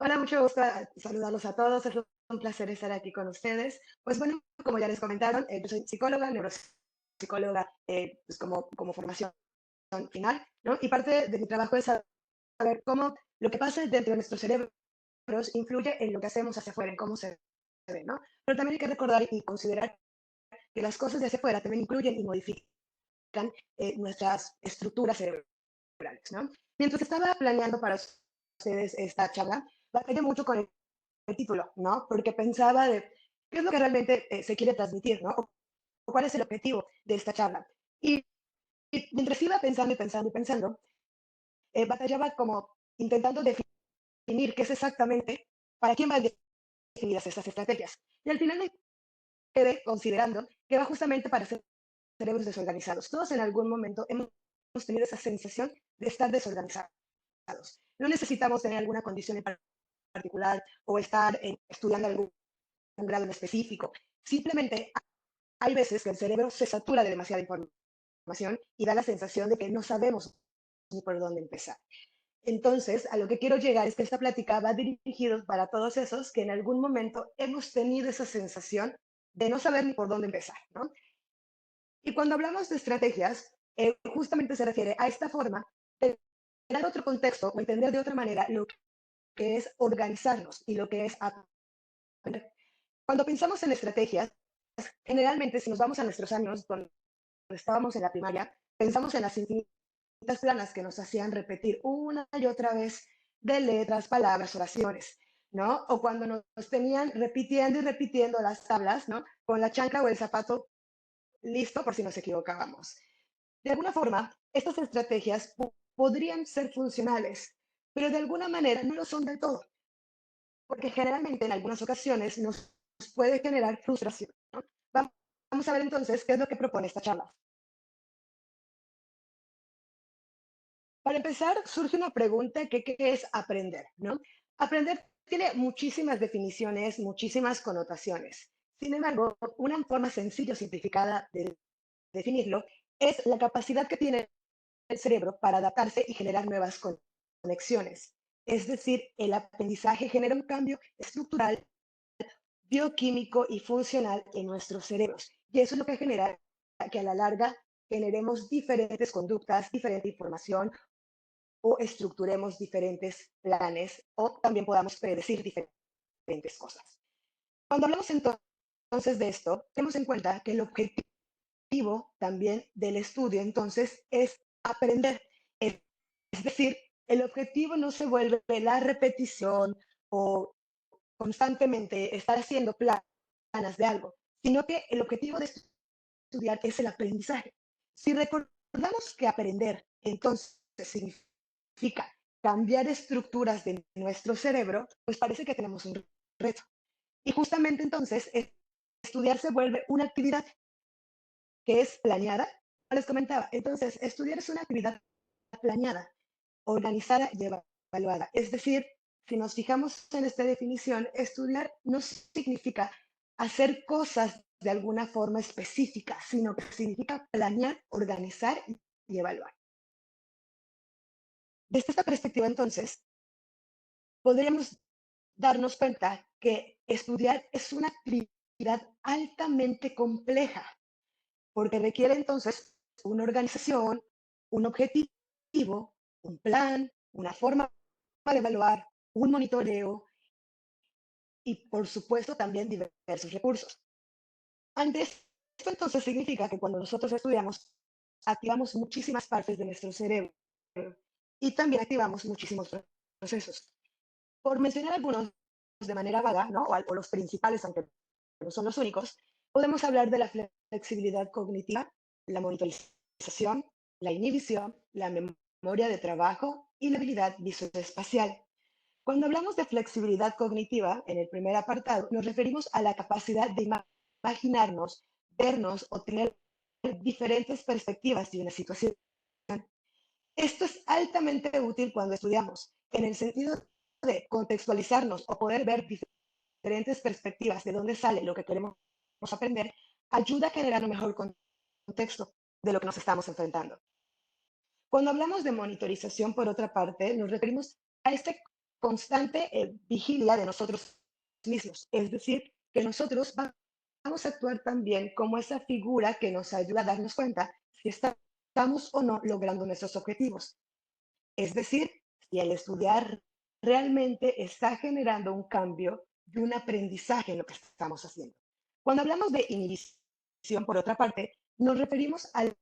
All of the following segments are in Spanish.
Hola, mucho gusto saludarlos a todos. Es un placer estar aquí con ustedes. Pues bueno, como ya les comentaron, yo soy psicóloga, neuropsicóloga, pues como formación final, ¿no? Y parte de mi trabajo es saber cómo lo que pasa dentro de nuestros cerebros influye en lo que hacemos hacia afuera, en cómo se ve, ¿no? Pero también hay que recordar y considerar que las cosas de hacia afuera también incluyen y modifican nuestras estructuras cerebrales, ¿no? Mientras estaba planeando para ustedes esta charla, batallé mucho con el título, ¿no? Porque pensaba de qué es lo que realmente se quiere transmitir, ¿no? O cuál es el objetivo de esta charla. Y, y mientras iba pensando y pensando y pensando, batallaba como intentando definir qué es exactamente para quién van definidas estas estrategias. Y al final me quedé considerando que va justamente para cerebros desorganizados. Todos en algún momento hemos tenido esa sensación de estar desorganizados. No necesitamos tener alguna condición en particular o estar estudiando algún grado en específico. Simplemente hay veces que el cerebro se satura de demasiada información y da la sensación de que no sabemos ni por dónde empezar. Entonces, a lo que quiero llegar es que esta plática va dirigido para todos esos que en algún momento hemos tenido esa sensación de no saber ni por dónde empezar, ¿no? Y cuando hablamos de estrategias, justamente se refiere a esta forma de dar otro contexto o entender de otra manera lo que es organizarnos y lo que es aprender. Cuando pensamos en estrategias, generalmente si nos vamos a nuestros años, cuando estábamos en la primaria, pensamos en las infinitas planas que nos hacían repetir una y otra vez de letras, palabras, oraciones, ¿no? O cuando nos tenían repitiendo y repitiendo las tablas, ¿no? Con la chancla o el zapato listo por si nos equivocábamos. De alguna forma, estas estrategias podrían ser funcionales, pero de alguna manera no lo son del todo, porque generalmente en algunas ocasiones nos puede generar frustración, ¿no? Vamos a ver entonces qué es lo que propone esta charla. Para empezar, surge una pregunta que ¿qué es aprender? ¿No? Aprender tiene muchísimas definiciones, muchísimas connotaciones. Sin embargo, una forma sencilla o simplificada de definirlo es la capacidad que tiene el cerebro para adaptarse y generar nuevas conexiones. Es decir, el aprendizaje genera un cambio estructural, bioquímico y funcional en nuestros cerebros. Y eso es lo que genera que a la larga generemos diferentes conductas, diferente información o estructuremos diferentes planes o también podamos predecir diferentes cosas. Cuando hablamos entonces de esto, tenemos en cuenta que el objetivo también del estudio entonces es aprender. Es decir, el objetivo no se vuelve la repetición o constantemente estar haciendo planas de algo, sino que el objetivo de estudiar es el aprendizaje. Si recordamos que aprender entonces significa cambiar estructuras de nuestro cerebro, pues parece que tenemos un reto. Y justamente entonces estudiar se vuelve una actividad que es planeada. Les comentaba, entonces estudiar es una actividad planeada, organizada y evaluada. Es decir, si nos fijamos en esta definición, estudiar no significa hacer cosas de alguna forma específica, sino que significa planear, organizar y evaluar. Desde esta perspectiva, entonces, podríamos darnos cuenta que estudiar es una actividad altamente compleja, porque requiere entonces una organización, un objetivo, un plan, una forma de evaluar, un monitoreo y, por supuesto, también diversos recursos. Antes, esto entonces significa que cuando nosotros estudiamos, activamos muchísimas partes de nuestro cerebro y también activamos muchísimos procesos. Por mencionar algunos de manera vaga, ¿no? O los principales, aunque no son los únicos, podemos hablar de la flexibilidad cognitiva, la monitorización, la inhibición, la memoria de trabajo y la habilidad visoespacial. Cuando hablamos de flexibilidad cognitiva, en el primer apartado, nos referimos a la capacidad de imaginarnos, vernos o tener diferentes perspectivas de una situación. Esto es altamente útil cuando estudiamos, en el sentido de contextualizarnos o poder ver diferentes perspectivas de dónde sale lo que queremos aprender, ayuda a generar un mejor contexto de lo que nos estamos enfrentando. Cuando hablamos de monitorización, por otra parte, nos referimos a este constante vigilia de nosotros mismos. Es decir, que nosotros vamos a actuar también como esa figura que nos ayuda a darnos cuenta si estamos o no logrando nuestros objetivos. Es decir, si el estudiar realmente está generando un cambio y un aprendizaje en lo que estamos haciendo. Cuando hablamos de inhibición, por otra parte, nos referimos a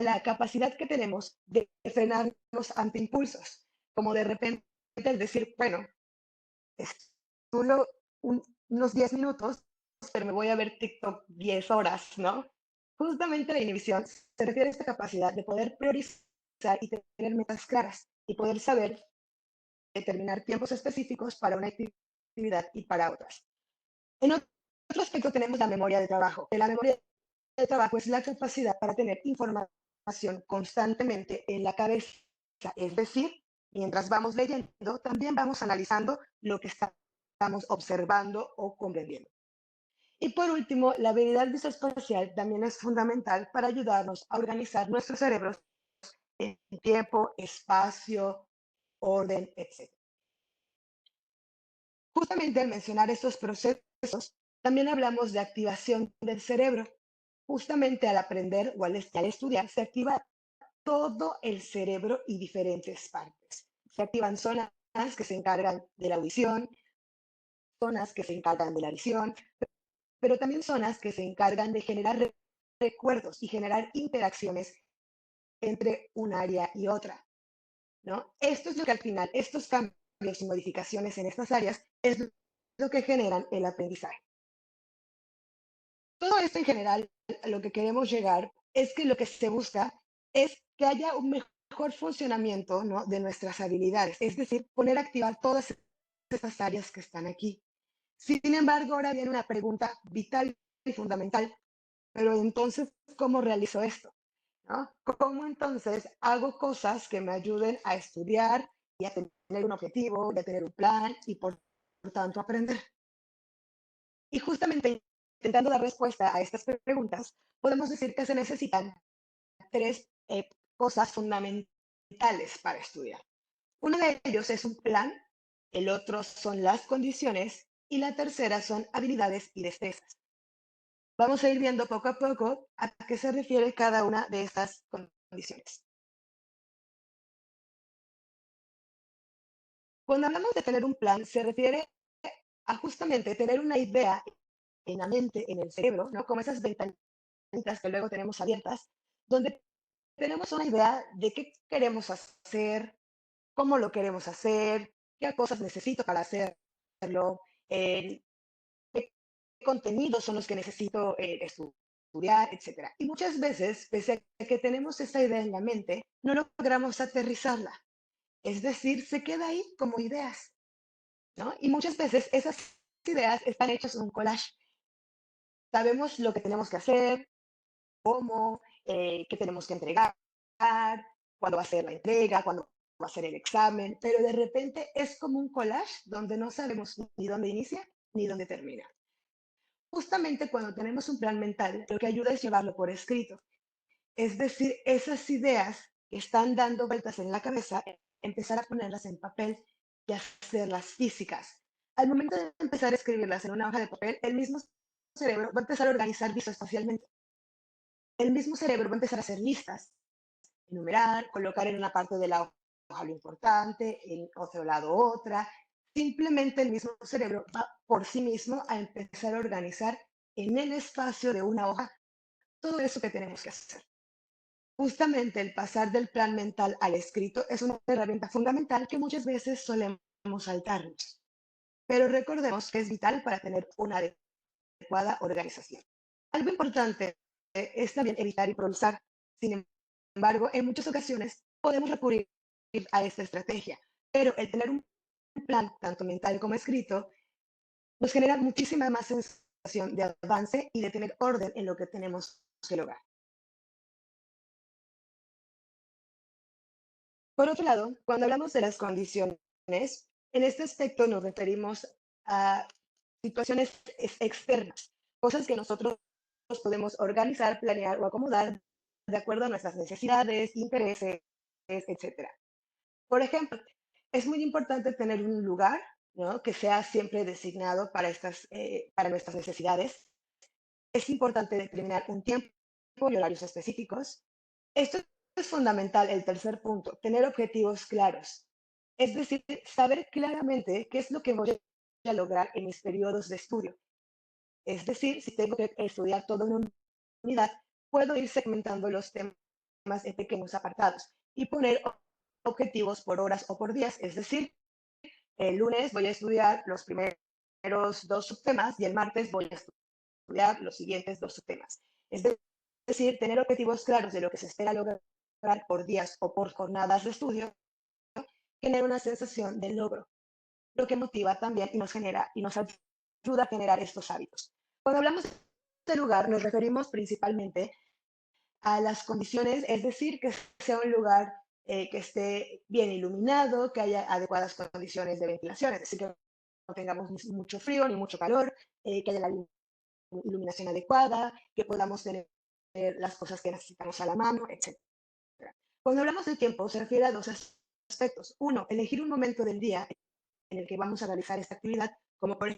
la capacidad que tenemos de frenarnos ante impulsos, como de repente el decir, bueno, estudio unos 10 minutos, pero me voy a ver TikTok 10 horas, ¿no? Justamente la inhibición se refiere a esta capacidad de poder priorizar y tener metas claras y poder saber determinar tiempos específicos para una actividad y para otras. En otro aspecto tenemos la memoria de trabajo. La memoria de trabajo es la capacidad para tener información constantemente en la cabeza. Es decir, mientras vamos leyendo, también vamos analizando lo que estamos observando o comprendiendo. Y por último, la habilidad visoespacial también es fundamental para ayudarnos a organizar nuestros cerebros en tiempo, espacio, orden, etc. Justamente al mencionar estos procesos, también hablamos de activación del cerebro. Justamente al aprender o al estudiar, se activa todo el cerebro y diferentes partes. Se activan zonas que se encargan de la audición, zonas que se encargan de la visión, pero también zonas que se encargan de generar recuerdos y generar interacciones entre un área y otra, ¿no? Esto es lo que al final, estos cambios y modificaciones en estas áreas, es lo que generan el aprendizaje. Todo esto en general, a lo que queremos llegar es que lo que se busca es que haya un mejor funcionamiento, ¿no?, de nuestras habilidades, es decir, poner a activar todas estas áreas que están aquí. Sin embargo, ahora viene una pregunta vital y fundamental, pero entonces, ¿cómo realizo esto? ¿No? ¿Cómo entonces hago cosas que me ayuden a estudiar y a tener un objetivo, y a tener un plan y por tanto aprender? Y justamente intentando dar respuesta a estas preguntas, podemos decir que se necesitan tres cosas fundamentales para estudiar. Uno de ellos es un plan, el otro son las condiciones y la tercera son habilidades y destrezas. Vamos a ir viendo poco a poco a qué se refiere cada una de estas condiciones. Cuando hablamos de tener un plan, se refiere a justamente tener una idea en la mente, en el cerebro, ¿no? Como esas ventanitas que luego tenemos abiertas, donde tenemos una idea de qué queremos hacer, cómo lo queremos hacer, qué cosas necesito para hacerlo, qué contenidos son los que necesito estudiar, etcétera. Y muchas veces, pese a que tenemos esa idea en la mente, no logramos aterrizarla. Es decir, se queda ahí como ideas, ¿no? Y muchas veces esas ideas están hechas en un collage. Sabemos lo que tenemos que hacer, cómo, qué tenemos que entregar, cuándo va a ser la entrega, cuándo va a ser el examen, pero de repente es como un collage donde no sabemos ni dónde inicia ni dónde termina. Justamente cuando tenemos un plan mental, lo que ayuda es llevarlo por escrito. Es decir, esas ideas que están dando vueltas en la cabeza, empezar a ponerlas en papel y hacerlas físicas. Al momento de empezar a escribirlas en una hoja de papel, el mismo cerebro va a empezar a organizar visoespacialmente. El mismo cerebro va a empezar a hacer listas, enumerar, colocar en una parte de la hoja lo importante, en otro lado otra. Simplemente el mismo cerebro va por sí mismo a empezar a organizar en el espacio de una hoja todo eso que tenemos que hacer. Justamente el pasar del plan mental al escrito es una herramienta fundamental que muchas veces solemos saltarnos, pero recordemos que es vital para tener una adecuada organización. Algo importante es también evitar improvisar. Sin embargo, en muchas ocasiones podemos recurrir a esta estrategia, pero el tener un plan, tanto mental como escrito, nos genera muchísima más sensación de avance y de tener orden en lo que tenemos que lograr. Por otro lado, cuando hablamos de las condiciones, en este aspecto nos referimos a situaciones externas, cosas que nosotros podemos organizar, planear o acomodar de acuerdo a nuestras necesidades, intereses, etcétera. Por ejemplo, es muy importante tener un lugar, ¿no? Que sea siempre designado para para nuestras necesidades. Es importante determinar un tiempo y horarios específicos. Esto es fundamental, el tercer punto, tener objetivos claros. Es decir, saber claramente qué es lo que voy a lograr en mis periodos de estudio. Es decir, si tengo que estudiar toda una unidad, puedo ir segmentando los temas en pequeños apartados y poner objetivos por horas o por días. Es decir, el lunes voy a estudiar los primeros dos subtemas y el martes voy a estudiar los siguientes dos subtemas. Es decir, tener objetivos claros de lo que se espera lograr por días o por jornadas de estudio genera una sensación de logro, lo que motiva también y nos ayuda a generar estos hábitos. Cuando hablamos de lugar, nos referimos principalmente a las condiciones, es decir, que sea un lugar que esté bien iluminado, que haya adecuadas condiciones de ventilación, es decir, que no tengamos ni mucho frío ni mucho calor, que haya la iluminación adecuada, que podamos tener las cosas que necesitamos a la mano, etc. Cuando hablamos de tiempo, se refiere a dos aspectos. Uno, elegir un momento del día en el que vamos a realizar esta actividad, como por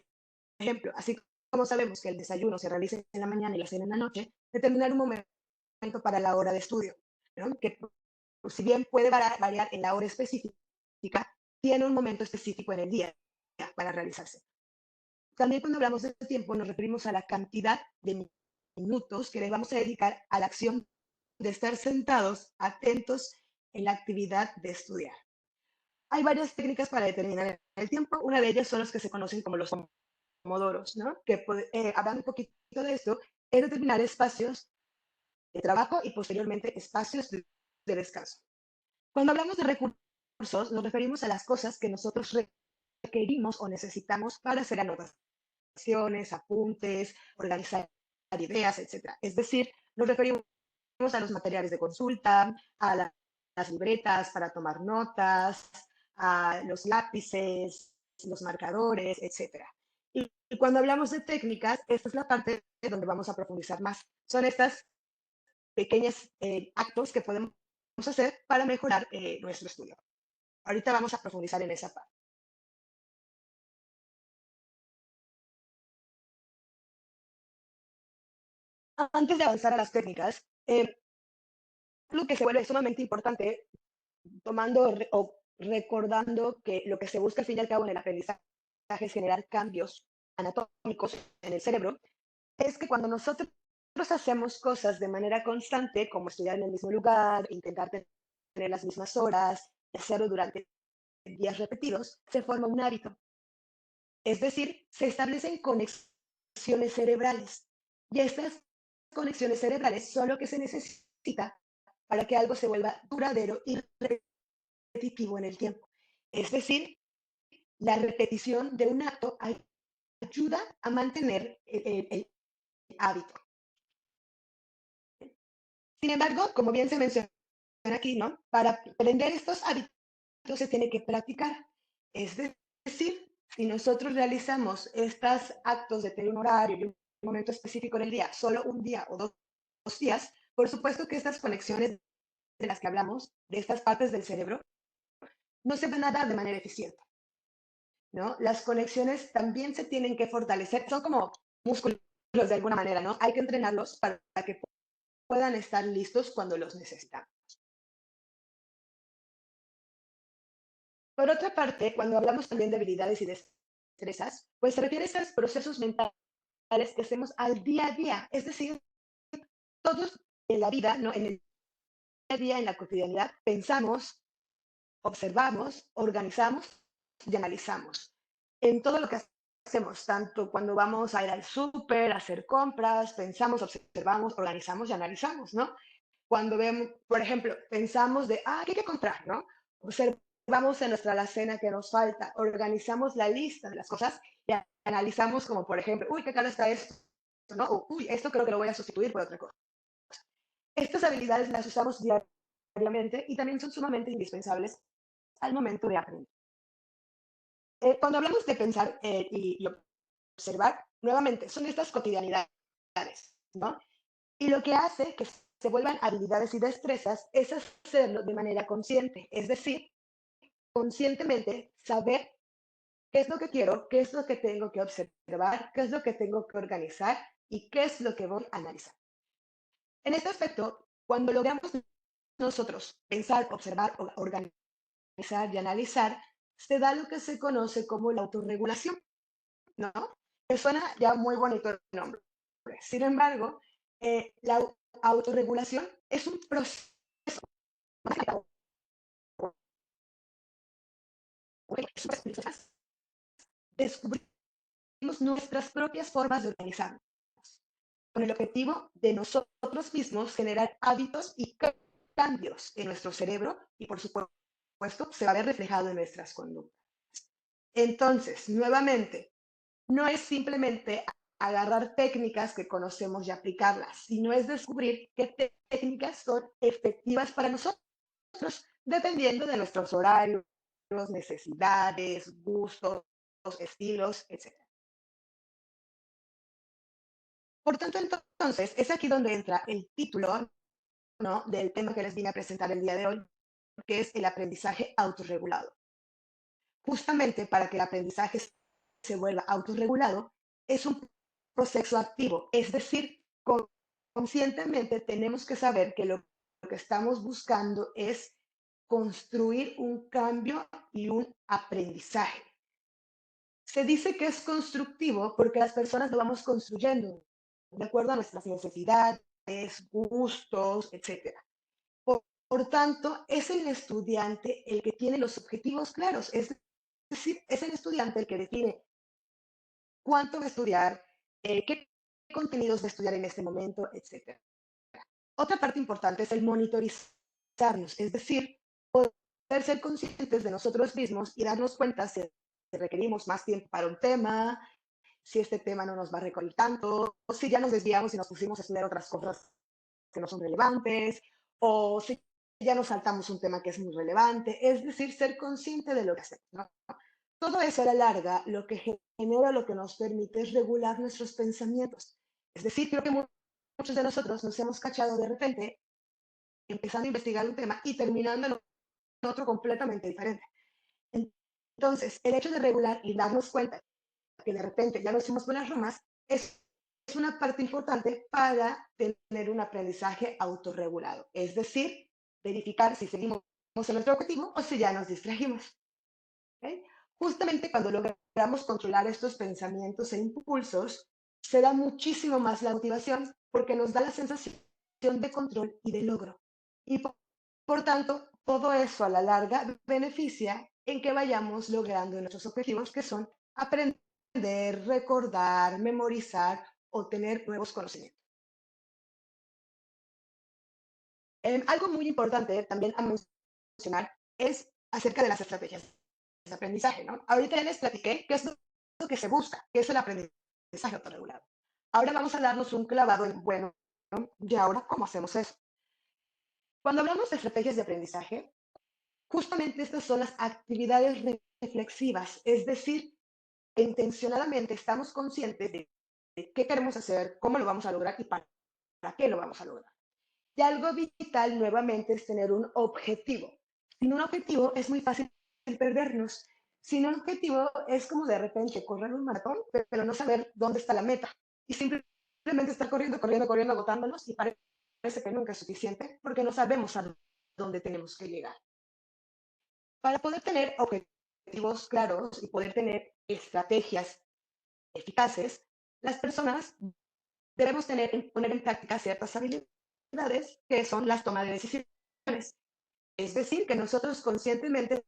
ejemplo, así como sabemos que el desayuno se realiza en la mañana y la cena en la noche, determinar un momento para la hora de estudio, ¿no? Que si bien puede variar en la hora específica, tiene un momento específico en el día para realizarse. También cuando hablamos de tiempo nos referimos a la cantidad de minutos que debamos dedicar a la acción de estar sentados, atentos en la actividad de estudiar. Hay varias técnicas para determinar el tiempo. Una de ellas son los que se conocen como los pomodoros, ¿no? Que hablando un poquito de esto, es determinar espacios de trabajo y posteriormente espacios de descanso. Cuando hablamos de recursos, nos referimos a las cosas que nosotros requerimos o necesitamos para hacer anotaciones, apuntes, organizar ideas, etcétera. Es decir, nos referimos a los materiales de consulta, a las libretas para tomar notas, a los lápices, los marcadores, etcétera. Y cuando hablamos de técnicas, esta es la parte donde vamos a profundizar más. Son estas pequeños actos que podemos hacer para mejorar nuestro estudio. Ahorita vamos a profundizar en esa parte. Antes de avanzar a las técnicas, lo que se vuelve sumamente importante, o recordando que lo que se busca al fin y al cabo en el aprendizaje es generar cambios anatómicos en el cerebro, es que cuando nosotros hacemos cosas de manera constante, como estudiar en el mismo lugar, intentar tener las mismas horas, hacerlo durante días repetidos, se forma un hábito. Es decir, se establecen conexiones cerebrales. Y estas conexiones cerebrales son lo que se necesita para que algo se vuelva duradero y repetitivo en el tiempo. Es decir, la repetición de un acto ayuda a mantener el hábito. Sin embargo, como bien se menciona aquí, ¿no? Para aprender estos hábitos se tiene que practicar. Es decir, si nosotros realizamos estos actos de tener un horario y un momento específico en el día, solo un día o dos días, por supuesto que estas conexiones de las que hablamos, de estas partes del cerebro, no se van a dar de manera eficiente, ¿no? Las conexiones también se tienen que fortalecer, son como músculos de alguna manera, ¿no? Hay que entrenarlos para que puedan estar listos cuando los necesitamos. Por otra parte, cuando hablamos también de habilidades y destrezas, pues se refiere a esos procesos mentales que hacemos al día a día, es decir, todos en la vida, ¿no? En el día a día, en la cotidianidad, pensamos, observamos, organizamos y analizamos. En todo lo que hacemos, tanto cuando vamos a ir al súper, a hacer compras, pensamos, observamos, organizamos y analizamos, ¿no? Cuando vemos, por ejemplo, pensamos de, ¿qué hay que comprar, no? Observamos en nuestra alacena que nos falta, organizamos la lista de las cosas y analizamos como, por ejemplo, uy, qué caro está esto, ¿no? O, uy, esto creo que lo voy a sustituir por otra cosa. Estas habilidades las usamos diariamente y también son sumamente indispensables al momento de aprender. Cuando hablamos de pensar y observar, nuevamente, son estas cotidianidades, ¿no? Y lo que hace que se vuelvan habilidades y destrezas es hacerlo de manera consciente, es decir, conscientemente saber qué es lo que quiero, qué es lo que tengo que observar, qué es lo que tengo que organizar y qué es lo que voy a analizar. En este aspecto, cuando logramos nosotros pensar, observar, organizar y analizar, se da lo que se conoce como la autorregulación, ¿no? Que suena ya muy bonito el nombre. Sin embargo, la autorregulación es un proceso. Descubrimos nuestras propias formas de organizarnos, con el objetivo de nosotros mismos generar hábitos y cambios en nuestro cerebro y, por supuesto, se va a ver reflejado en nuestras conductas. Entonces, nuevamente, no es simplemente agarrar técnicas que conocemos y aplicarlas, sino es descubrir qué técnicas son efectivas para nosotros, dependiendo de nuestros horarios, necesidades, gustos, estilos, etc. Por tanto, entonces, es aquí donde entra el título, ¿no?, del tema que les vine a presentar el día de hoy, que es el aprendizaje autorregulado. Justamente para que el aprendizaje se vuelva autorregulado, es un proceso activo, es decir, conscientemente tenemos que saber que lo que estamos buscando es construir un cambio y un aprendizaje. Se dice que es constructivo porque las personas lo vamos construyendo de acuerdo a nuestras necesidades, gustos, etc. Por tanto, es el estudiante el que tiene los objetivos claros, es decir, es el estudiante el que define cuánto va a estudiar, qué contenidos va a estudiar en este momento, etc. Otra parte importante es el monitorizarnos, es decir, poder ser conscientes de nosotros mismos y darnos cuenta si requerimos más tiempo para un tema, si este tema no nos va a requerir tanto, o si ya nos desviamos y nos pusimos a estudiar otras cosas que no son relevantes, o si ya nos saltamos un tema que es muy relevante, es decir, ser consciente de lo que hacemos, ¿no? Todo eso a la larga lo que genera, lo que nos permite es regular nuestros pensamientos. Es decir, creo que muchos de nosotros nos hemos cachado de repente empezando a investigar un tema y terminando en otro completamente diferente. Entonces, el hecho de regular y darnos cuenta que de repente ya nos fuimos por las ramas es una parte importante para tener un aprendizaje autorregulado. Es decir, verificar si seguimos en nuestro objetivo o si ya nos distrajimos. ¿Okay? Justamente cuando logramos controlar estos pensamientos e impulsos, se da muchísimo más la motivación porque nos da la sensación de control y de logro. Y por tanto, todo eso a la larga beneficia en que vayamos logrando nuestros objetivos, que son aprender, recordar, memorizar o tener nuevos conocimientos. Algo muy importante también a mencionar es acerca de las estrategias de aprendizaje, ¿no? Ahorita ya les platiqué qué es lo que se busca, qué es el aprendizaje autorregulado. Ahora vamos a darnos un clavado en, bueno, ¿no?, ¿y ahora cómo hacemos eso? Cuando hablamos de estrategias de aprendizaje, justamente estas son las actividades reflexivas, es decir, intencionadamente estamos conscientes de qué queremos hacer, cómo lo vamos a lograr y para qué lo vamos a lograr. Y algo vital nuevamente es tener un objetivo. Sin un objetivo es muy fácil perdernos. Sin un objetivo es como de repente correr un maratón, pero no saber dónde está la meta. Y simplemente estar corriendo, corriendo, corriendo, agotándonos y parece que nunca es suficiente porque no sabemos a dónde tenemos que llegar. Para poder tener objetivos claros y poder tener estrategias eficaces, las personas debemos poner en práctica ciertas habilidades que son las tomas de decisiones. Es decir, que nosotros conscientemente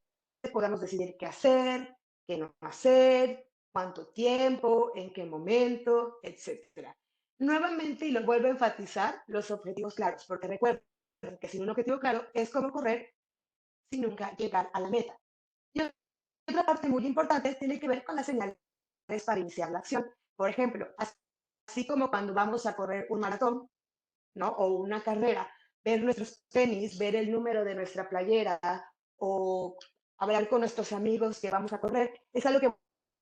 podamos decidir qué hacer, qué no hacer, cuánto tiempo, en qué momento, etcétera. Nuevamente, y lo vuelvo a enfatizar, los objetivos claros, porque recuerden que sin un objetivo claro es como correr sin nunca llegar a la meta. Y otra parte muy importante tiene que ver con las señales para iniciar la acción. Por ejemplo, así como cuando vamos a correr un maratón, ¿no?, o una carrera, ver nuestros tenis, ver el número de nuestra playera o hablar con nuestros amigos que vamos a correr, es algo que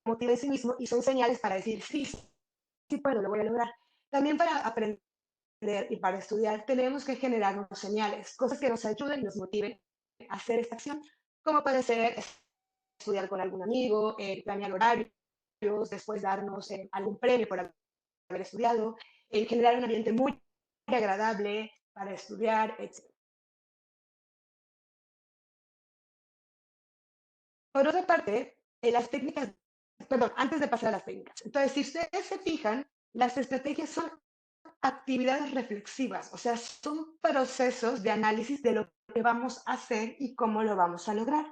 motiva en sí mismo y son señales para decir, sí, sí puedo, lo voy a lograr. También para aprender y para estudiar tenemos que generarnos señales, cosas que nos ayuden y nos motiven a hacer esta acción, como puede ser estudiar con algún amigo, planear horarios, después darnos algún premio por haber estudiado, generar un ambiente muy agradable para estudiar, etc. Por otra parte, las técnicas, perdón, antes de pasar a las técnicas. Entonces, si ustedes se fijan, las estrategias son actividades reflexivas, o sea, son procesos de análisis de lo que vamos a hacer y cómo lo vamos a lograr.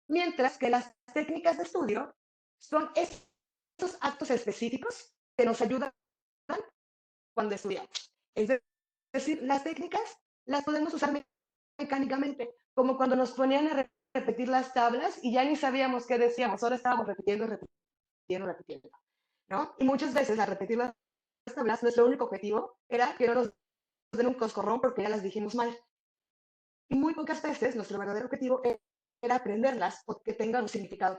Mientras que las técnicas de estudio son esos actos específicos que nos ayudan cuando estudiamos. Es decir, las técnicas las podemos usar mecánicamente, como cuando nos ponían a repetir las tablas y ya ni sabíamos qué decíamos, ahora estábamos repitiendo, repitiendo, repitiendo, ¿no? Y muchas veces al repetir las tablas, nuestro único objetivo era que no nos den un coscorrón porque ya las dijimos mal. Y muy pocas veces nuestro verdadero objetivo era aprenderlas o que tengan un significado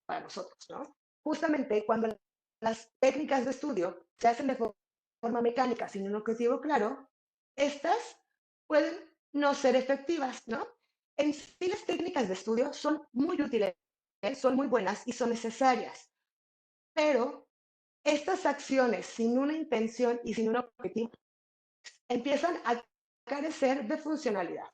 para nosotros, ¿no? Justamente cuando las técnicas de estudio se hacen de forma mecánica sin un objetivo claro, estas pueden no ser efectivas, ¿no? En sí las técnicas de estudio son muy útiles, son muy buenas y son necesarias, pero estas acciones sin una intención y sin un objetivo empiezan a carecer de funcionalidad,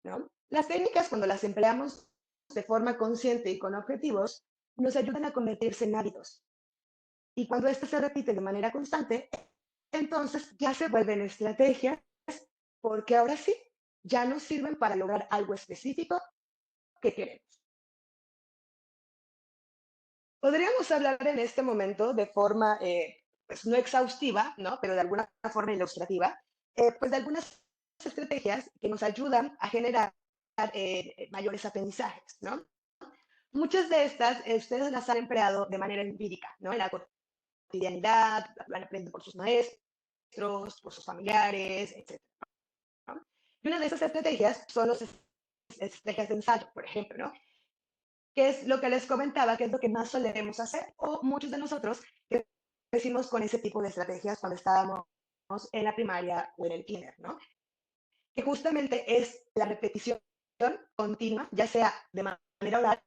¿no? Las técnicas, cuando las empleamos de forma consciente y con objetivos, nos ayudan a convertirse en hábitos. Y cuando esto se repite de manera constante, entonces ya se vuelven estrategias porque ahora sí, ya nos sirven para lograr algo específico que queremos. Podríamos hablar en este momento de forma, pues no exhaustiva, ¿no? Pero de alguna forma ilustrativa, pues de algunas estrategias que nos ayudan a generar mayores aprendizajes, ¿no? Muchas de estas ustedes las han empleado de manera empírica, ¿no? En la cotidianidad, lo han aprendido por sus maestros, por sus familiares, etc. ¿no? Y una de esas estrategias son las estrategias de ensayo, por ejemplo, ¿no? Que es lo que les comentaba, que es lo que más solemos hacer, o muchos de nosotros que crecimos con ese tipo de estrategias cuando estábamos en la primaria o en el kinder, ¿no? Que justamente es la repetición continua, ya sea de manera oral,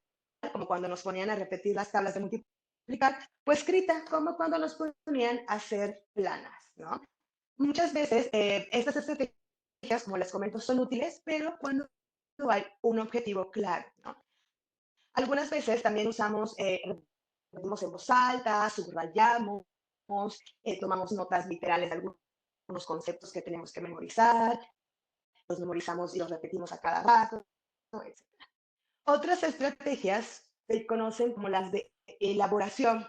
como cuando nos ponían a repetir las tablas de multiplicar, o escrita, como cuando nos ponían a hacer planas, ¿no? Muchas veces estas estrategias, como les comento, son útiles, pero cuando no hay un objetivo claro, ¿no? Algunas veces también usamos, repetimos en voz alta, subrayamos, tomamos notas literales de algunos conceptos que tenemos que memorizar, los memorizamos y los repetimos a cada rato, etc. Otras estrategias se conocen como las de elaboración,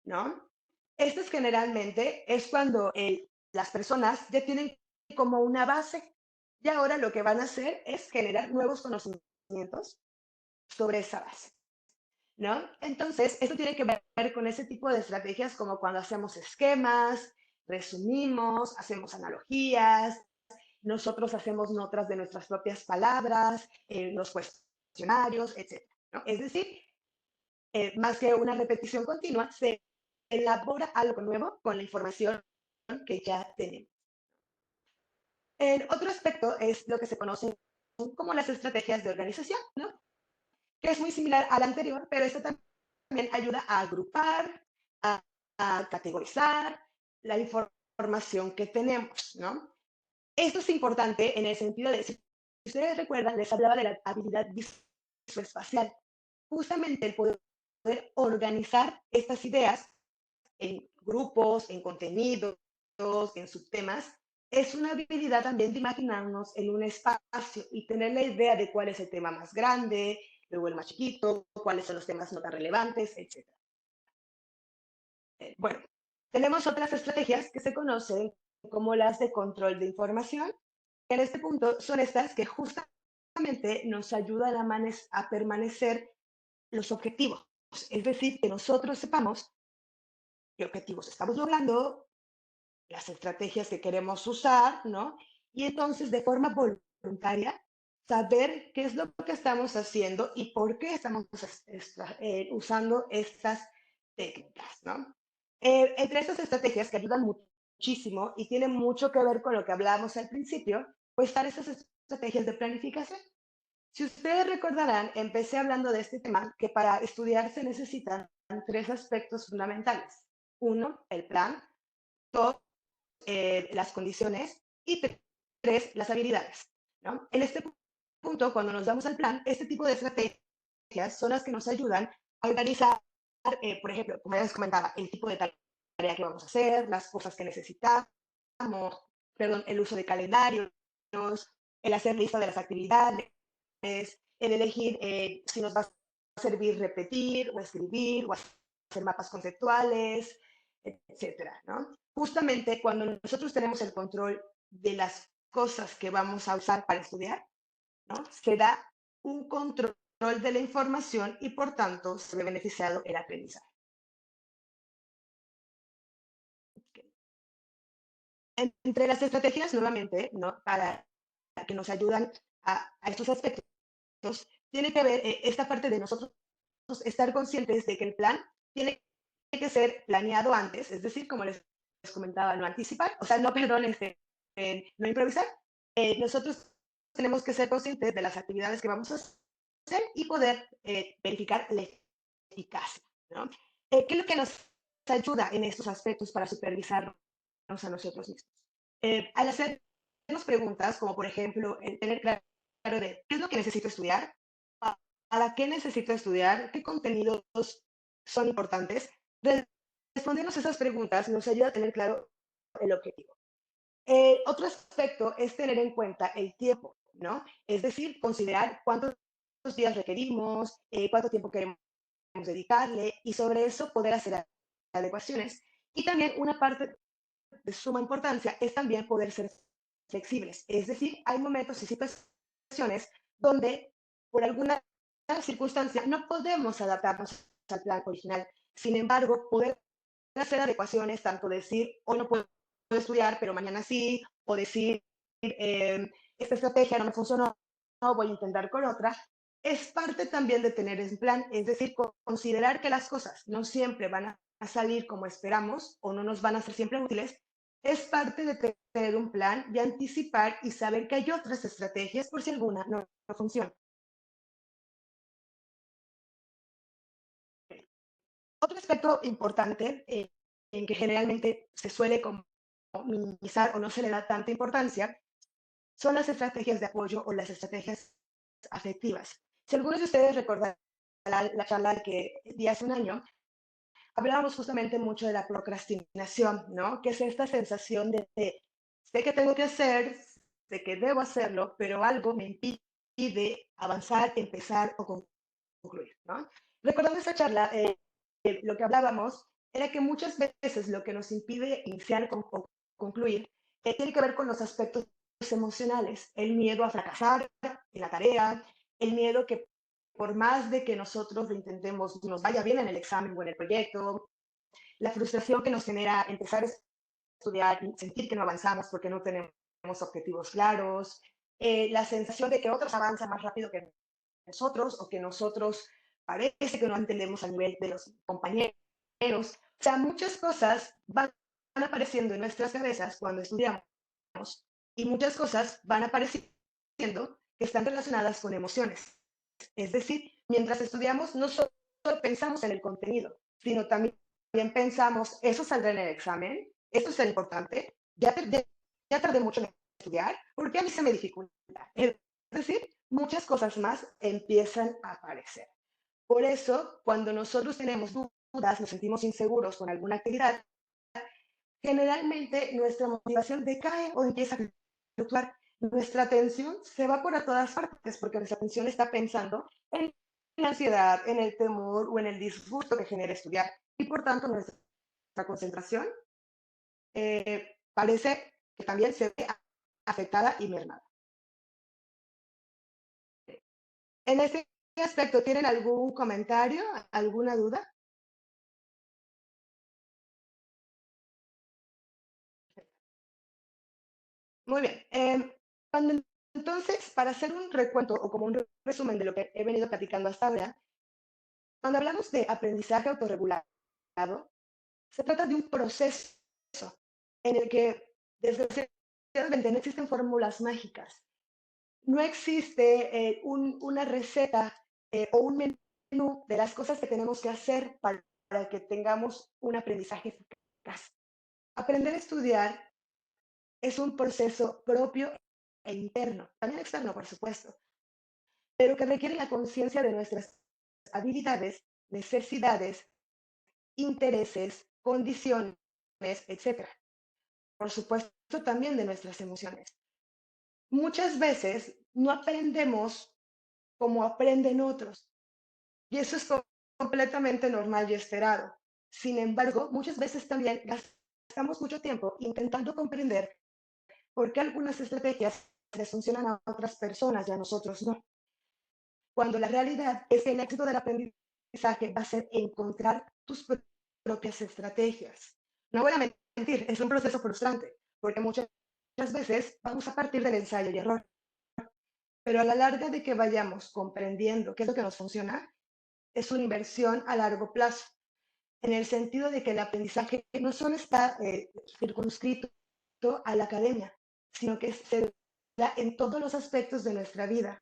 ¿no? Estas generalmente es cuando las personas ya tienen como una base y ahora lo que van a hacer es generar nuevos conocimientos sobre esa base, ¿no? Entonces, esto tiene que ver con ese tipo de estrategias como cuando hacemos esquemas, resumimos, hacemos analogías, nosotros hacemos notas de nuestras propias palabras, los cuestionarios, etc. ¿no? Es decir, más que una repetición continua, se elabora algo nuevo con la información que ya tenemos. El otro aspecto es lo que se conoce como las estrategias de organización, ¿no? Que es muy similar al anterior, pero esto también ayuda a agrupar, a, a categorizar la información que tenemos, ¿no? Esto es importante en el sentido de, si ustedes recuerdan, les hablaba de la habilidad visoespacial. Justamente el poder organizar estas ideas en grupos, en contenidos, en subtemas, es una habilidad también de imaginarnos en un espacio y tener la idea de cuál es el tema más grande, luego el más chiquito, cuáles son los temas no tan relevantes, etc. Bueno, tenemos otras estrategias que se conocen como las de control de información. En este punto son estas que justamente nos ayudan a permanecer los objetivos. Es decir, que nosotros sepamos qué objetivos estamos logrando, las estrategias que queremos usar, ¿no? Y entonces, de forma voluntaria, saber qué es lo que estamos haciendo y por qué estamos usando estas técnicas, ¿no? Entre estas estrategias que ayudan muchísimo y tienen mucho que ver con lo que hablábamos al principio, pues están estas estrategias de planificación. Si ustedes recordarán, empecé hablando de este tema, que para estudiar se necesitan tres aspectos fundamentales. Uno, el plan. Dos, las condiciones. Y tres, las habilidades, ¿no? En este punto, cuando nos damos al plan, este tipo de estrategias son las que nos ayudan a organizar, por ejemplo, como ya les comentaba, el tipo de tarea que vamos a hacer, las cosas que necesitamos, perdón, el uso de calendarios, el hacer lista de las actividades, el elegir si nos va a servir repetir o escribir o hacer mapas conceptuales, etcétera, ¿no? Justamente cuando nosotros tenemos el control de las cosas que vamos a usar para estudiar, ¿no? Se da un control de la información y por tanto se ve beneficiado el aprendizaje. Entre las estrategias, nuevamente, ¿no? Para que nos ayudan a estos aspectos, tiene que ver esta parte de nosotros estar conscientes de que el plan tiene que ser planeado antes, es decir, como les comentaba, no anticipar, o sea, no, perdón, no improvisar. Nosotros tenemos que ser conscientes de las actividades que vamos a hacer y poder verificar la eficacia, ¿no? ¿Qué es lo que nos ayuda en estos aspectos para supervisarnos a nosotros mismos? Al hacernos preguntas, como por ejemplo, el tener claro de qué es lo que necesito estudiar, para qué necesito estudiar, qué contenidos son importantes, respondernos esas preguntas nos ayuda a tener claro el objetivo. Otro aspecto es tener en cuenta el tiempo, ¿no? Es decir, considerar cuántos días requerimos, cuánto tiempo queremos dedicarle y sobre eso poder hacer adecuaciones. Y también una parte de suma importancia es también poder ser flexibles. Es decir, hay momentos y situaciones donde por alguna circunstancia no podemos adaptarnos al plan original. Sin embargo, poder hacer adecuaciones, tanto decir, hoy no puedo estudiar, pero mañana sí, o decir, esta estrategia no me funcionó, no voy a intentar con otra, es parte también de tener el plan, es decir, considerar que las cosas no siempre van a salir como esperamos o no nos van a ser siempre útiles, es parte de tener un plan, de anticipar y saber que hay otras estrategias por si alguna no funciona. Otro aspecto importante en que generalmente se suele como minimizar o no se le da tanta importancia son las estrategias de apoyo o las estrategias afectivas. Si algunos de ustedes recordarán la charla que di hace un año, hablábamos justamente mucho de la procrastinación, ¿no? Que es esta sensación de sé que tengo que hacer, sé que debo hacerlo, pero algo me impide avanzar, empezar o concluir, ¿no? Recordando esa charla, lo que hablábamos era que muchas veces lo que nos impide iniciar o concluir tiene que ver con los aspectos emocionales, el miedo a fracasar en la tarea, el miedo que por más de que nosotros lo intentemos, nos vaya bien en el examen o en el proyecto, la frustración que nos genera empezar a estudiar y sentir que no avanzamos porque no tenemos objetivos claros, la sensación de que otros avanzan más rápido que nosotros o que nosotros parece que no entendemos a nivel de los compañeros. O sea, muchas cosas van apareciendo en nuestras cabezas cuando estudiamos y muchas cosas van apareciendo que están relacionadas con emociones. Es decir, mientras estudiamos no solo pensamos en el contenido, sino también pensamos, eso saldrá en el examen, esto es importante, ya tardé mucho en estudiar, ¿por qué a mí se me dificulta? Es decir, muchas cosas más empiezan a aparecer. Por eso, cuando nosotros tenemos dudas, nos sentimos inseguros con alguna actividad, generalmente nuestra motivación decae o empieza a fluctuar. Nuestra atención se va por a todas partes porque nuestra atención está pensando en la ansiedad, en el temor o en el disgusto que genera estudiar. Y por tanto, nuestra concentración parece que también se ve afectada y mermada. En este aspecto, ¿tienen algún comentario, alguna duda? Muy bien. Cuando entonces, para hacer un recuento o como un resumen de lo que he venido platicando hasta ahora, cuando hablamos de aprendizaje autorregulado, se trata de un proceso en el que, desgraciadamente, no existen fórmulas mágicas. no existe una receta o un menú de las cosas que tenemos que hacer para que tengamos un aprendizaje eficaz. Aprender a estudiar es un proceso propio e interno, también externo, por supuesto, pero que requiere la conciencia de nuestras habilidades, necesidades, intereses, condiciones, etcétera. Por supuesto, también de nuestras emociones. Muchas veces no aprendemos como aprenden otros, y eso es completamente normal y esperado. Sin embargo, muchas veces también gastamos mucho tiempo intentando comprender por qué algunas estrategias les funcionan a otras personas y a nosotros no. Cuando la realidad es que el éxito del aprendizaje va a ser encontrar tus propias estrategias. No voy a mentir, es un proceso frustrante, porque muchas veces vamos a partir del ensayo y error, pero a la larga de que vayamos comprendiendo qué es lo que nos funciona, es una inversión a largo plazo, en el sentido de que el aprendizaje no solo está circunscrito a la academia, sino que se da en todos los aspectos de nuestra vida.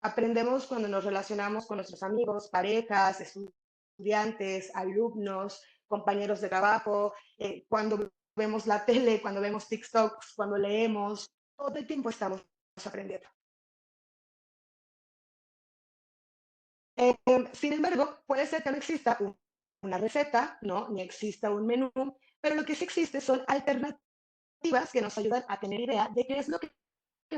Aprendemos cuando nos relacionamos con nuestros amigos, parejas, estudiantes, alumnos, compañeros de trabajo, cuando vemos la tele, cuando vemos TikToks, cuando leemos, todo el tiempo estamos aprendiendo. Sin embargo, puede ser que no exista una receta, ¿no? Ni exista un menú, pero lo que sí existe son alternativas que nos ayudan a tener idea de qué es lo que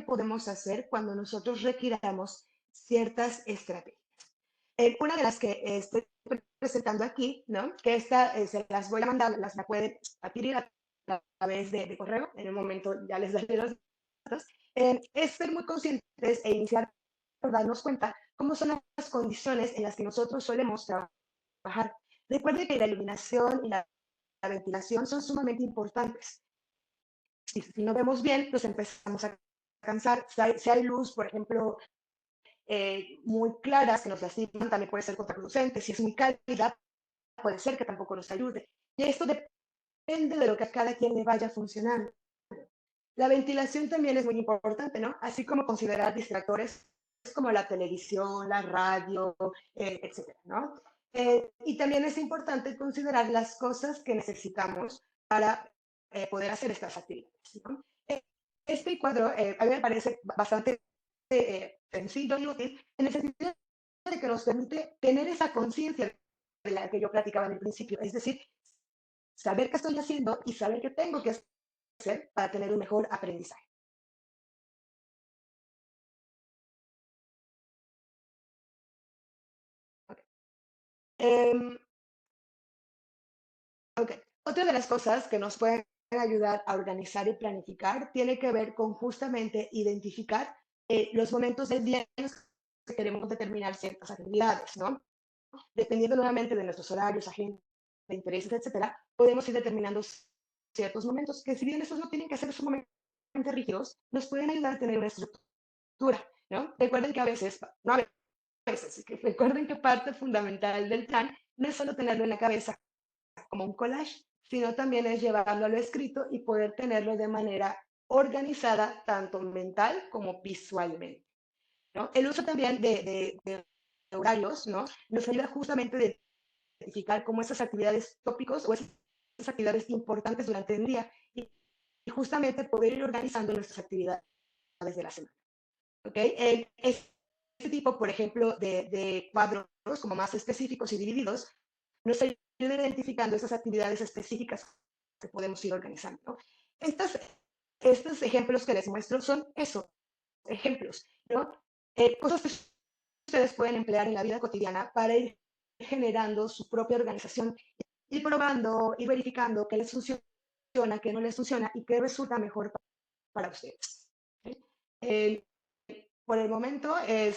podemos hacer cuando nosotros requiramos ciertas estrategias. Una de las que estoy presentando aquí, ¿no? Que esta se las voy a mandar, las la pueden adquirir a través de correo, en un momento ya les daré los datos, es ser muy conscientes e iniciar por darnos cuenta cómo son las condiciones en las que nosotros solemos trabajar. Recuerden que la iluminación y la ventilación son sumamente importantes. Si no vemos bien, pues empezamos a cansar. Si hay luz, por ejemplo, muy claras que nos lastiman, también puede ser contraproducente. Si es muy cálida, puede ser que tampoco nos ayude. Y esto depende de lo que a cada quien le vaya funcionando. La ventilación también es muy importante, ¿no? Así como considerar distractores como la televisión, la radio, etcétera, ¿no? Y también es importante considerar las cosas que necesitamos para poder hacer estas actividades, ¿no? Este cuadro a mí me parece bastante sencillo y útil en el sentido de que nos permite tener esa conciencia de la que yo platicaba en el principio, es decir, saber qué estoy haciendo y saber qué tengo que hacer para tener un mejor aprendizaje. Okay. Eh, ok, otra de las cosas que nos pueden ayudar a organizar y planificar tiene que ver con justamente identificar los momentos del día en los que queremos determinar ciertas actividades, ¿no? Dependiendo nuevamente de nuestros horarios, agenda, de intereses, etcétera, podemos ir determinando ciertos momentos que si bien estos no tienen que ser sumamente rígidos, nos pueden ayudar a tener una estructura, ¿no? Recuerden que a veces, no a veces, que recuerden que parte fundamental del plan no es solo tenerlo en la cabeza como un collage, sino también es llevarlo a lo escrito y poder tenerlo de manera organizada, tanto mental como visualmente, ¿no? El uso también de horarios, ¿no? Nos ayuda justamente a identificar cómo esas actividades tópicos o esas actividades importantes durante el día y justamente poder ir organizando nuestras actividades de la semana. ¿Ok? Este tipo, por ejemplo, de cuadros como más específicos y divididos, nos ayuda identificando esas actividades específicas que podemos ir organizando, ¿no? Estas, estos ejemplos que les muestro son eso, ejemplos, ¿no? Cosas que ustedes pueden emplear en la vida cotidiana para ir generando su propia organización, ir probando, ir verificando qué les funciona, qué no les funciona y qué resulta mejor para ustedes. ¿Sí? Eh, por el momento,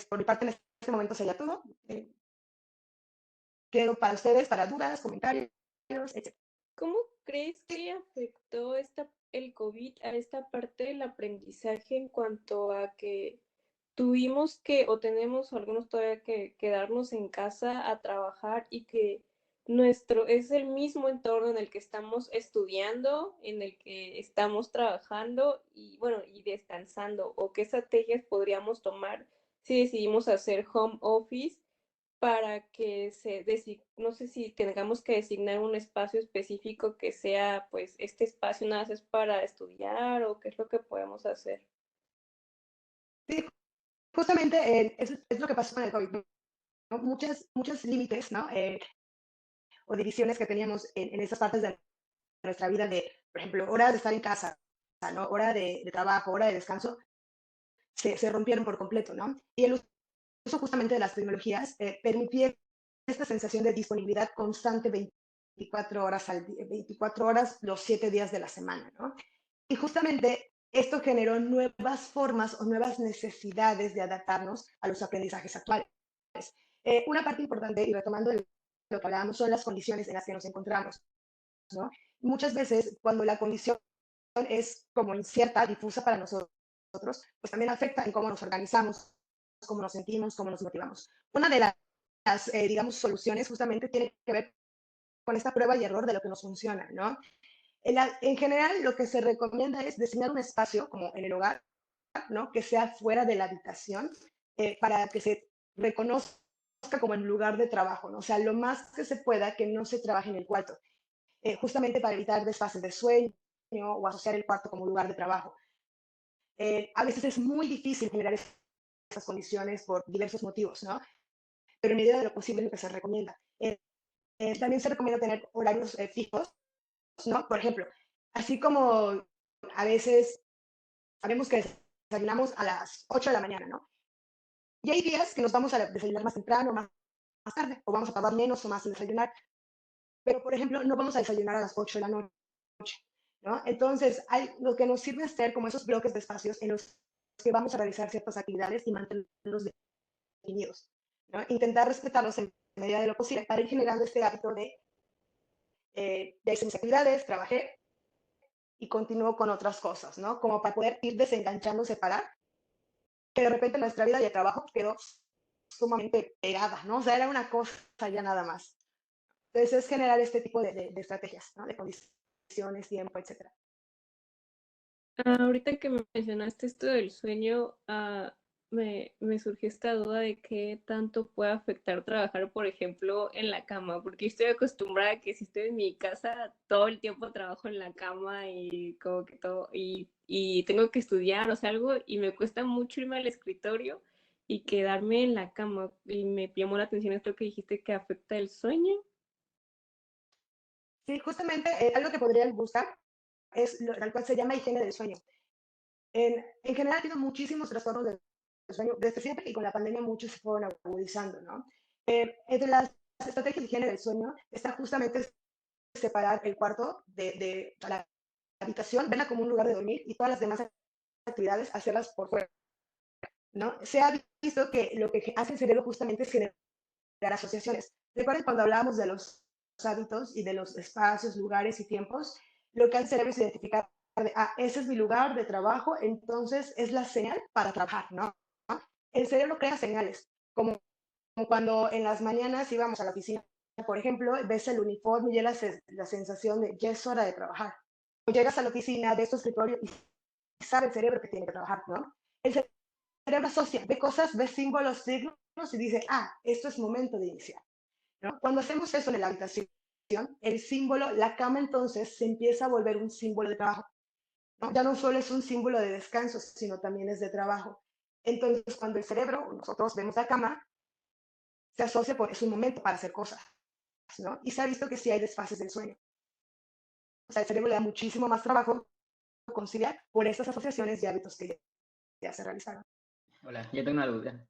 por mi parte en este momento sería todo. Quedo para ustedes, para dudas, comentarios, etc. ¿Cómo crees que afectó el COVID a esta parte del aprendizaje en cuanto a que tuvimos que, o tenemos algunos todavía que quedarnos en casa a trabajar y que es el mismo entorno en el que estamos estudiando, en el que estamos trabajando y bueno, y descansando, o qué estrategias podríamos tomar si decidimos hacer home office para que no sé si tengamos que designar un espacio específico que sea, pues, este espacio nada más es para estudiar o qué es lo que podemos hacer. Sí, justamente es lo que pasó con el COVID, ¿no? Muchos límites, ¿no? O divisiones que teníamos en esas partes de nuestra vida de, por ejemplo, hora de estar en casa, ¿no? Hora de trabajo, hora de descanso, se rompieron por completo, ¿no? Y el uso justamente de las tecnologías permitía esta sensación de disponibilidad constante 24 horas, 24 horas los 7 días de la semana, ¿no? Y justamente esto generó nuevas formas o nuevas necesidades de adaptarnos a los aprendizajes actuales. Una parte importante, y retomando lo que hablábamos, son las condiciones en las que nos encontramos, ¿no? Muchas veces, cuando la condición es como incierta, difusa para nosotros, pues también afecta en cómo nos organizamos, cómo nos sentimos, cómo nos motivamos. Una de las digamos, soluciones justamente tiene que ver con esta prueba y error de lo que nos funciona, ¿no? En general, lo que se recomienda es diseñar un espacio, como en el hogar, ¿no? Que sea fuera de la habitación, para que se reconozca como el lugar de trabajo, ¿no? O sea, lo más que se pueda que no se trabaje en el cuarto, justamente para evitar desfases de sueño o asociar el cuarto como lugar de trabajo. A veces es muy difícil generar esas condiciones por diversos motivos, ¿no? Pero en medida de lo posible es lo que se recomienda. También se recomienda tener horarios fijos, ¿no? Por ejemplo, así como a veces sabemos que desayunamos a las 8 de la mañana, ¿no? Y hay días que nos vamos a desayunar más temprano, más tarde, o vamos a tardar menos o más en desayunar, pero por ejemplo, no vamos a desayunar a las 8 de la noche, ¿no? Entonces, lo que nos sirve es tener como esos bloques de espacios en los que vamos a realizar ciertas actividades y mantenerlos definidos, ¿no? Intentar respetarlos en medida de lo posible para ir generando este hábito de hice mis actividades, trabajé y continúo con otras cosas, ¿no? Como para poder ir desenganchando, separar, que de repente nuestra vida de trabajo quedó sumamente pegada, ¿no? O sea, era una cosa ya nada más. Entonces es generar este tipo de estrategias, ¿no? De condiciones, tiempo, etcétera. Ahorita que me mencionaste esto del sueño, me surgió esta duda de qué tanto puede afectar trabajar, por ejemplo, en la cama, porque estoy acostumbrada a que si estoy en mi casa, todo el tiempo trabajo en la cama y como que todo, y tengo que estudiar o sea, algo, y me cuesta mucho irme al escritorio y quedarme en la cama. Y me llamó la atención esto que dijiste que afecta el sueño. Sí, justamente algo que podrían buscar es lo tal cual se llama higiene del sueño. En general ha habido muchísimos trastornos del sueño desde siempre y con la pandemia muchos se fueron agudizando, ¿no? Entre las estrategias de higiene del sueño está justamente separar el cuarto de la habitación, verla como un lugar de dormir y todas las demás actividades hacerlas por fuera, ¿no? Se ha visto que lo que hace el cerebro justamente es generar asociaciones. Recuerden cuando hablábamos de los hábitos y de los espacios, lugares y tiempos, lo que hace el cerebro es identificar, ese es mi lugar de trabajo, entonces es la señal para trabajar, ¿no? El cerebro crea señales, como cuando en las mañanas íbamos a la oficina, por ejemplo, ves el uniforme y ya la sensación de ya es hora de trabajar. O llegas a la oficina de tu escritorio y sabe el cerebro que tiene que trabajar, ¿no? El cerebro asocia, ve cosas, ve símbolos, signos y dice, esto es momento de iniciar, ¿no? Cuando hacemos eso en la habitación, el símbolo, la cama entonces se empieza a volver un símbolo de trabajo, ¿no? Ya no solo es un símbolo de descanso, sino también es de trabajo. Entonces, cuando el cerebro, nosotros vemos la cama, se asocia por es un momento para hacer cosas, ¿no? Y se ha visto que sí hay desfases del sueño. O sea, el cerebro le da muchísimo más trabajo conciliar por estas asociaciones y hábitos que ya se realizaron. Hola, yo tengo una duda.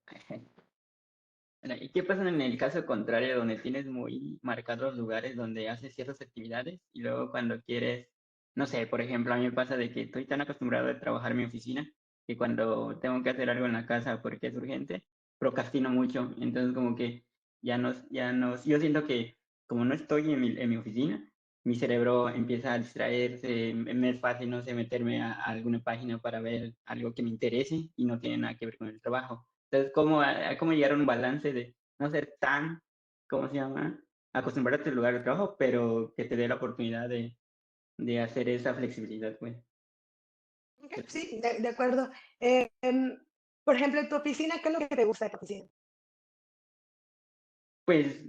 Bueno, ¿y qué pasa en el caso contrario, donde tienes muy marcados lugares donde haces ciertas actividades y luego cuando quieres, no sé, por ejemplo, a mí me pasa de que estoy tan acostumbrado a trabajar en mi oficina que cuando tengo que hacer algo en la casa porque es urgente, procrastino mucho. Entonces como que yo siento que como no estoy en mi oficina, mi cerebro empieza a distraerse, me es fácil, no sé, meterme a alguna página para ver algo que me interese y no tiene nada que ver con el trabajo. Entonces, ¿cómo llegar a un balance de no ser tan, ¿cómo se llama? acostumbrarte a tu lugar de trabajo, pero que te dé la oportunidad de hacer esa flexibilidad, pues. Ok, sí, de acuerdo. Por ejemplo, en tu oficina, ¿qué es lo que te gusta de tu oficina? Pues,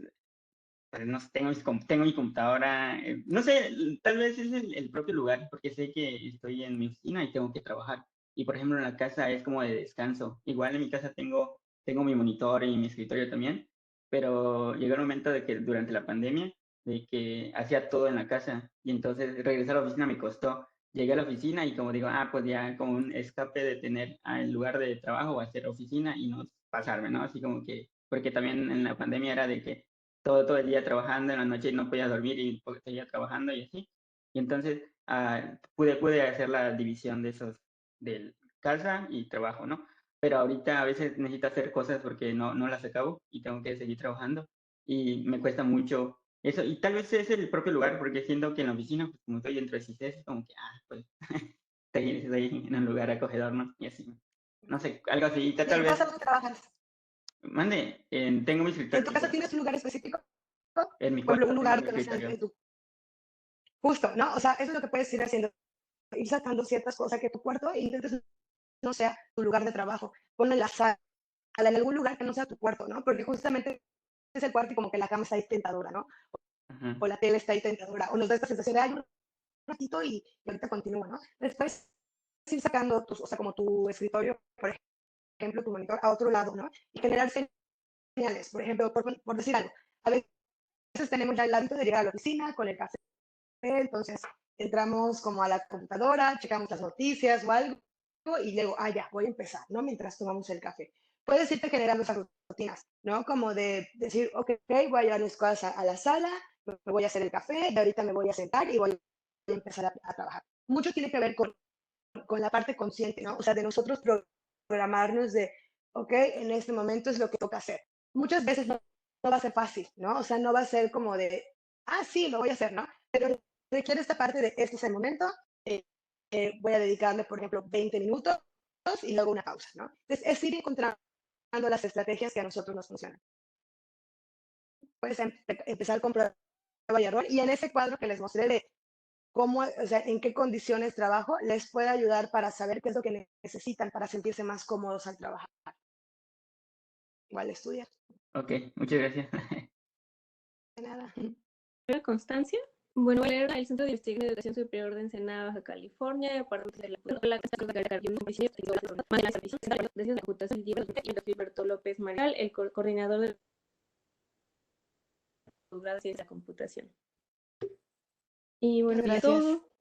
no sé, tengo mi computadora, no sé, tal vez es el propio lugar, porque sé que estoy en mi oficina y tengo que trabajar. Y por ejemplo, en la casa es como de descanso. Igual en mi casa tengo mi monitor y mi escritorio también, pero llegó el momento de que durante la pandemia, de que hacía todo en la casa y entonces regresar a la oficina me costó. Llegué a la oficina y como digo, pues ya como un escape de tener el lugar de trabajo o hacer oficina y no pasarme, ¿no? Así como que, porque también en la pandemia era de que todo el día trabajando, en la noche no podía dormir y seguía trabajando y así. Y entonces pude hacer la división de esos, del casa y trabajo, ¿no? Pero ahorita a veces necesito hacer cosas porque no las acabo y tengo que seguir trabajando y me cuesta mucho eso. Y tal vez es el propio lugar porque siento que en la oficina, pues como estoy dentro de CISES, es como que, pues estoy en un lugar acogedor, ¿no? Y así. No sé, algo así. ¿Y en Tal tu casa vez, dónde trabajas? mande, tengo mi ¿En escritorio, tu casa tienes un lugar específico? en mi Por ejemplo, un cuarto tengo lugar mi que no sea escritorio. tu... Justo, ¿no? O sea, eso es lo que puedes ir haciendo, ir sacando ciertas cosas que tu cuarto e intentes no sea tu lugar de trabajo. Ponlo en la sala, en algún lugar que no sea tu cuarto, ¿no? Porque justamente es el cuarto y como que la cama está ahí tentadora, ¿no? Ajá. O la tele está ahí tentadora, o nos da esta sensación de, ay, un ratito y ahorita continúa, ¿no? Después ir sacando, o sea, como tu escritorio, por ejemplo, tu monitor a otro lado, ¿no? Y generar señales, por ejemplo, por decir algo. A veces tenemos ya el hábito de llegar a la oficina con el café, entonces entramos como a la computadora, checamos las noticias o algo, y luego, ya, voy a empezar, ¿no? Mientras tomamos el café. Puedes irte generando esas rutinas, ¿no? Como de decir, ok, voy a llevar mis cosas a la sala, me voy a hacer el café, de ahorita me voy a sentar y voy a empezar a trabajar. Mucho tiene que ver con la parte consciente, ¿no? O sea, de nosotros programarnos de, ok, en este momento es lo que toca hacer. Muchas veces no va a ser fácil, ¿no? O sea, no va a ser como de, sí, lo voy a hacer, ¿no? Pero requiere esta parte de, este es el momento, eh, voy a dedicarle, por ejemplo, 20 minutos y luego una pausa, ¿no? Entonces, es ir encontrando las estrategias que a nosotros nos funcionan. Puedes empezar con prueba y error, y en ese cuadro que les mostré de cómo, o sea, en qué condiciones trabajo, les puede ayudar para saber qué es lo que necesitan para sentirse más cómodos al trabajar. Igual estudiar. Ok, muchas gracias. De nada. Constancia. Bueno, voy a leer el Centro de Investigación de Educación Superior de Ensenada, Baja California, departamento de la Gilberto López Mariscal, el coordinador de la Ciencia de la Computación. Y bueno, Muchas sería gracias. todo.